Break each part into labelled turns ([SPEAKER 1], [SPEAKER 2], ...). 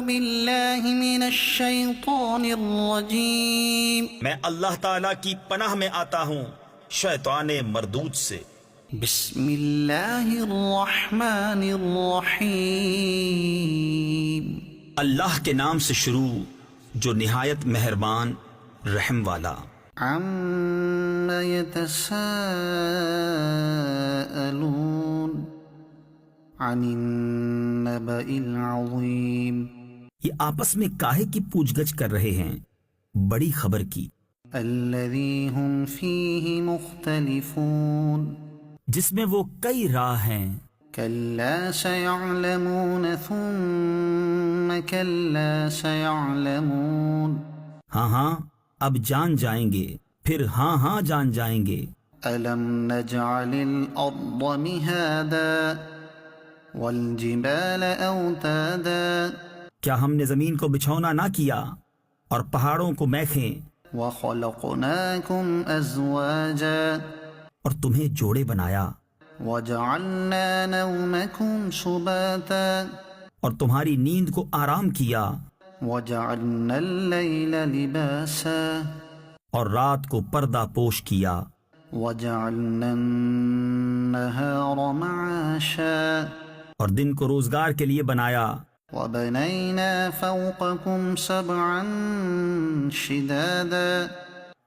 [SPEAKER 1] باللہ من الشیطان الرجیم
[SPEAKER 2] میں اللہ تعالیٰ کی پناہ میں آتا ہوں شیطان مردود سے۔
[SPEAKER 1] بسم اللہ الرحمن الرحیم
[SPEAKER 2] اللہ کے نام سے شروع جو نہایت مہربان رحم والا۔
[SPEAKER 1] عم يتساءلون عن النبأ العظیم
[SPEAKER 2] یہ آپس میں کاہے کی پوچھ گچھ کر رہے ہیں بڑی خبر کی،
[SPEAKER 1] الذی هم فیہ مختلفون
[SPEAKER 2] جس میں وہ کئی راہ ہیں۔
[SPEAKER 1] کلا سیعلمون ثم کلا سیعلمون
[SPEAKER 2] ہاں ہاں اب جان جائیں گے، پھر ہاں ہاں جان جائیں گے۔
[SPEAKER 1] أَلَمْ نَجْعَلِ الْأَرْضَ مِهَادًا وَالْجِبَالَ أَوْتَادًا
[SPEAKER 2] کیا ہم نے زمین کو بچھونا نہ کیا اور پہاڑوں کو میخیں،
[SPEAKER 1] وَخَلَقْنَاكُمْ أَزْوَاجًا
[SPEAKER 2] اور تمہیں جوڑے بنایا،
[SPEAKER 1] وَجَعَلْنَا نَوْمَكُمْ سُبَاتًا
[SPEAKER 2] اور تمہاری نیند کو آرام کیا،
[SPEAKER 1] وَجَعَلْنَا اللَّيْلَ لِبَاسًا
[SPEAKER 2] اور رات کو پردہ پوش کیا،
[SPEAKER 1] وَجَعَلْنَا النَّهَارَ مَعَاشًا
[SPEAKER 2] اور دن کو روزگار کے لیے بنایا،
[SPEAKER 1] وَبَنَيْنَا فَوْقَكُمْ سَبْعًا شِدَادًا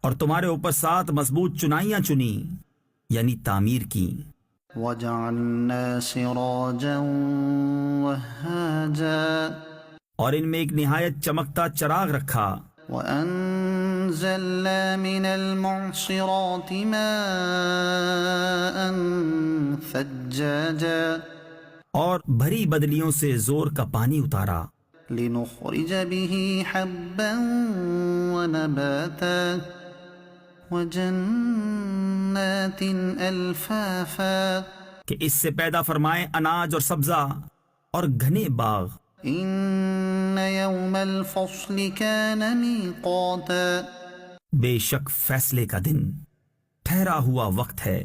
[SPEAKER 2] اور تمہارے اوپر 7 مضبوط چنائیاں چنی یعنی تعمیر کی،
[SPEAKER 1] وَجَعَلْنَا سِرَاجًا وَهَّاجًا
[SPEAKER 2] اور ان میں ایک نہایت چمکتا چراغ رکھا،
[SPEAKER 1] وَأَنزَلْنَا مِنَ الْمُعْصِرَاتِ مَاءً ثَجَّاجًا
[SPEAKER 2] اور بھری بدلیوں سے زور کا پانی اتارا،
[SPEAKER 1] لِنُخْرِجَ بِهِ حَبًّا وَنَبَاتًا وَجَنَّاتٍ أَلْفَافًا
[SPEAKER 2] کہ اس سے پیدا فرمائے اناج اور سبزہ اور گھنے باغ۔
[SPEAKER 1] إِنَّ يَوْمَ الْفَصْلِ كَانَ مِيقَاتًا
[SPEAKER 2] بے شک فیصلے کا دن ٹھہرا ہوا وقت ہے،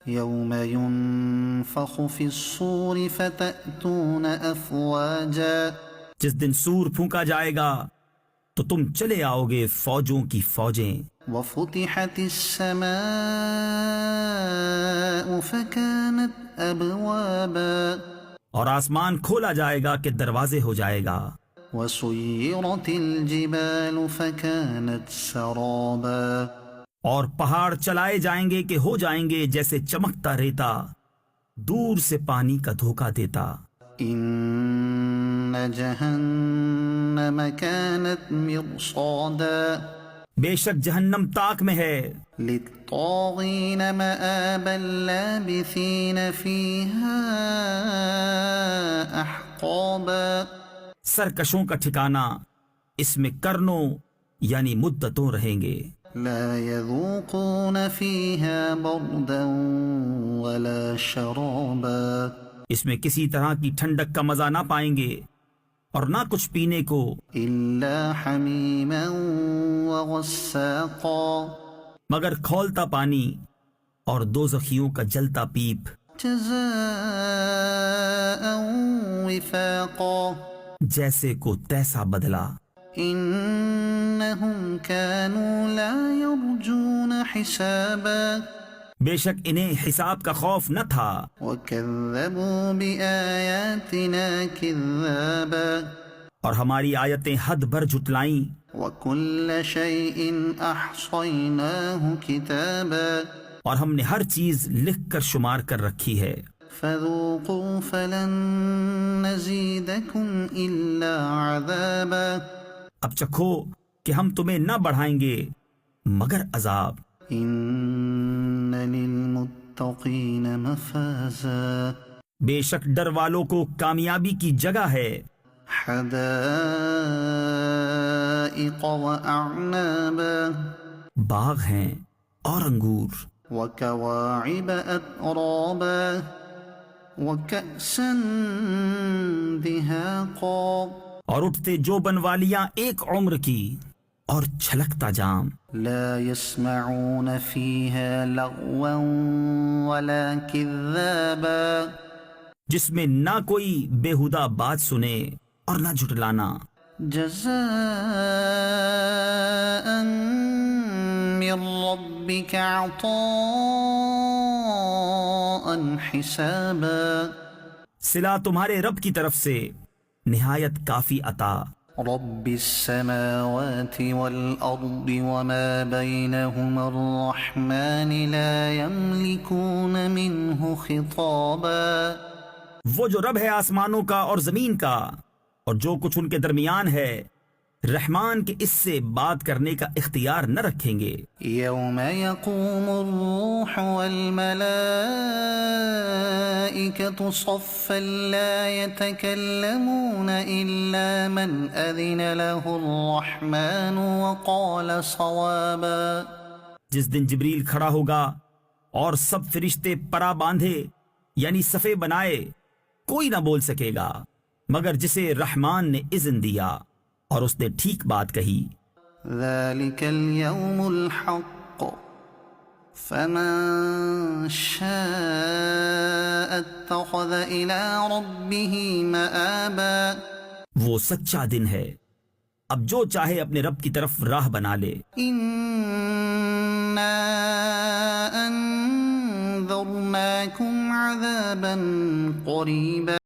[SPEAKER 1] يَوْمَ يُنفَخُ فِي الصُّورِ فَتَأْتُونَ أَفْوَاجًا
[SPEAKER 2] جس دن سور پھونکا جائے گا تو تم چلے آؤ گے فوجوں کی فوجیں،
[SPEAKER 1] وَفُتِحَتِ السَّمَاءُ فَكَانَتْ أَبْوَابًا
[SPEAKER 2] اور آسمان کھولا جائے گا کہ دروازے ہو جائے گا،
[SPEAKER 1] وَسُيِّرَتِ الْجِبَالُ فَكَانَتْ سَرَابًا
[SPEAKER 2] اور پہاڑ چلائے جائیں گے کہ ہو جائیں گے جیسے چمکتا ریتا دور سے پانی کا دھوکا دیتا۔
[SPEAKER 1] إِنَّ جَهَنَّمَ كَانَتْ مِرْصَادًا
[SPEAKER 2] بے شک جہنم تاک میں ہے،
[SPEAKER 1] لِلطَّاغِينَ مَآبًا لَابِثِينَ فِيهَا أَحْقَابًا
[SPEAKER 2] سرکشوں کا ٹھکانہ اس میں کرنوں یعنی مدتوں رہیں گے،
[SPEAKER 1] لا يذوقون فيها بردا ولا شرابا
[SPEAKER 2] اس میں کسی طرح کی ٹھنڈک کا مزہ نہ پائیں گے اور نہ کچھ پینے کو
[SPEAKER 1] إلا حميما وغساقا
[SPEAKER 2] مگر کھولتا پانی اور دوزخیوں کا جلتا پیپ،
[SPEAKER 1] جزاء وفاقا
[SPEAKER 2] جیسے کو تیسا بدلا۔
[SPEAKER 1] إنهم كانوا لا يرجون حسابا
[SPEAKER 2] بے شک انہیں حساب کا خوف نہ تھا،
[SPEAKER 1] وكذبوا بآياتنا كذابا
[SPEAKER 2] اور ہماری آیتیں حد بھر جھٹلائیں،
[SPEAKER 1] وكل شيء أحصيناه كتابا
[SPEAKER 2] اور ہم نے ہر چیز لکھ کر شمار کر رکھی ہے۔
[SPEAKER 1] فذوقوا فلن نزيدكم إلا عذابا
[SPEAKER 2] اب چکھو کہ ہم تمہیں نہ بڑھائیں گے مگر عذاب۔
[SPEAKER 1] إن للمتقين مفازا
[SPEAKER 2] بے شک ڈر والوں کو کامیابی کی جگہ ہے،
[SPEAKER 1] حدائق وأعنابا
[SPEAKER 2] باغ ہیں اور انگور،
[SPEAKER 1] وكواعب أترابا وكأسا دهاقا
[SPEAKER 2] اور اٹھتے جو بنوالیاں ایک عمر کی اور چھلکتا جام،
[SPEAKER 1] لا يسمعون فيها لغوا ولا كذابا
[SPEAKER 2] جس میں نہ کوئی بےہودہ بات سنے اور نہ جھٹلانا۔
[SPEAKER 1] جزاء من ربك عطاء حسابا
[SPEAKER 2] صلہ تمہارے رب کی طرف سے نہایت کافی عطا.
[SPEAKER 1] رب السماوات والأرض وما بينهما الرحمن لا يملكون منه خطابا
[SPEAKER 2] وہ جو رب ہے آسمانوں کا اور زمین کا اور جو کچھ ان کے درمیان ہے، رحمان کے اس سے بات کرنے کا اختیار نہ رکھیں گے.
[SPEAKER 1] يوم يقوم الروح والملائكة صفا لا يتكلمون إلا من أذن له الرحمن وقال صوابا
[SPEAKER 2] جس دن جبریل کھڑا ہوگا اور سب فرشتے پرا باندھے یعنی صفے بنائے، کوئی نہ بول سکے گا مگر جسے رحمان نے اذن دیا اور اس نے ٹھیک بات کہی.
[SPEAKER 1] ذلك اليوم الحق فمن شاء اتخذ إلى ربه مآبا
[SPEAKER 2] وہ سچا دن ہے، اب جو چاہے اپنے رب کی طرف راہ بنا لے.
[SPEAKER 1] إنا أنذرناكم عذابا قريبا